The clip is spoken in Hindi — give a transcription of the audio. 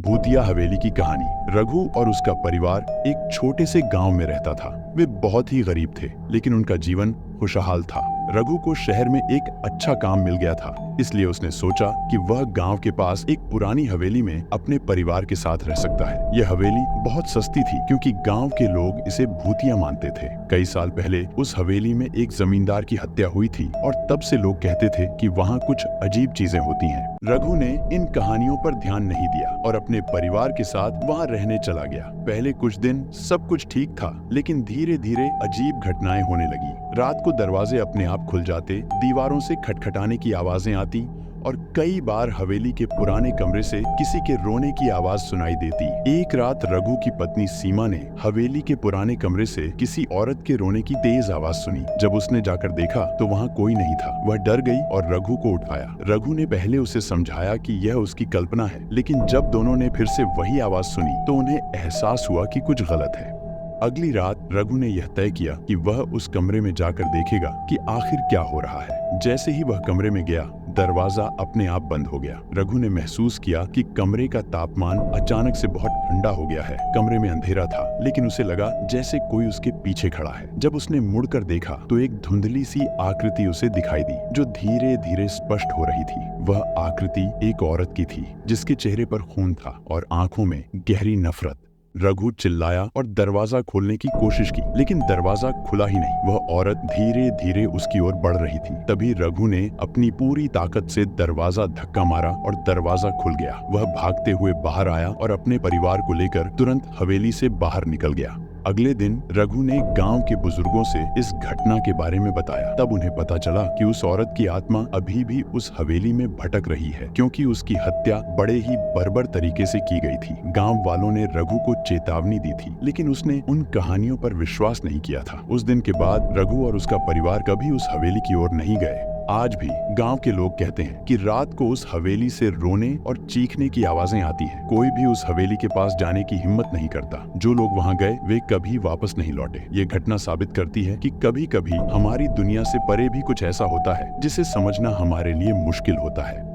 भूतिया हवेली की कहानी। रघु और उसका परिवार एक छोटे से गांव में रहता था। वे बहुत ही गरीब थे, लेकिन उनका जीवन खुशहाल था। रघु को शहर में एक अच्छा काम मिल गया था, इसलिए उसने सोचा कि वह गांव के पास एक पुरानी हवेली में अपने परिवार के साथ रह सकता है। यह हवेली बहुत सस्ती थी, क्योंकि गांव के लोग इसे भूतिया मानते थे। कई साल पहले उस हवेली में एक जमींदार की हत्या हुई थी और तब से लोग कहते थे कि वहाँ कुछ अजीब चीजें होती हैं। रघु ने इन कहानियों पर ध्यान नहीं दिया और अपने परिवार के साथ वहाँ रहने चला गया। पहले कुछ दिन सब कुछ ठीक था, लेकिन धीरे धीरे अजीब घटनाएं होने लगी। रात को दरवाजे अपने आप खुल जाते, दीवारों से खटखटाने की आवाजें आती और कई बार हवेली के पुराने कमरे से किसी के रोने की आवाज सुनाई देती। एक रात रघु की पत्नी सीमा ने हवेली के पुराने कमरे से किसी औरत के रोने की तेज आवाज सुनी। जब उसने जाकर देखा तो वहाँ कोई नहीं था। वह डर गई और रघु को उठाया। रघु ने पहले उसे समझाया कि यह उसकी कल्पना है, लेकिन जब दोनों ने फिर से वही आवाज सुनी तो उन्हें एहसास हुआ कि कुछ गलत है। अगली रात रघु ने यह तय किया कि वह उस कमरे में जाकर देखेगा कि आखिर क्या हो रहा है। जैसे ही वह कमरे में गया, दरवाजा अपने आप बंद हो गया। रघु ने महसूस किया कि कमरे का तापमान अचानक से बहुत ठंडा हो गया है। कमरे में अंधेरा था, लेकिन उसे लगा जैसे कोई उसके पीछे खड़ा है। जब उसने मुड़कर देखा तो एक धुंधली सी आकृति उसे दिखाई दी, जो धीरे धीरे स्पष्ट हो रही थी। वह आकृति एक औरत की थी, जिसके चेहरे पर खून था और आंखों में गहरी नफरत। रघु चिल्लाया और दरवाजा खोलने की कोशिश की, लेकिन दरवाजा खुला ही नहीं। वह औरत धीरे धीरे उसकी ओर बढ़ रही थी। तभी रघु ने अपनी पूरी ताकत से दरवाजा धक्का मारा और दरवाजा खुल गया। वह भागते हुए बाहर आया और अपने परिवार को लेकर तुरंत हवेली से बाहर निकल गया। अगले दिन रघु ने गांव के बुजुर्गों से इस घटना के बारे में बताया। तब उन्हें पता चला कि उस औरत की आत्मा अभी भी उस हवेली में भटक रही है, क्योंकि उसकी हत्या बड़े ही बर्बर तरीके से की गई थी। गांव वालों ने रघु को चेतावनी दी थी, लेकिन उसने उन कहानियों पर विश्वास नहीं किया था। उस दिन के बाद रघु और उसका परिवार कभी उस हवेली की ओर नहीं गए। आज भी गांव के लोग कहते हैं कि रात को उस हवेली से रोने और चीखने की आवाजें आती हैं। कोई भी उस हवेली के पास जाने की हिम्मत नहीं करता। जो लोग वहां गए वे कभी वापस नहीं लौटे। ये घटना साबित करती है कि कभी कभी हमारी दुनिया से परे भी कुछ ऐसा होता है जिसे समझना हमारे लिए मुश्किल होता है।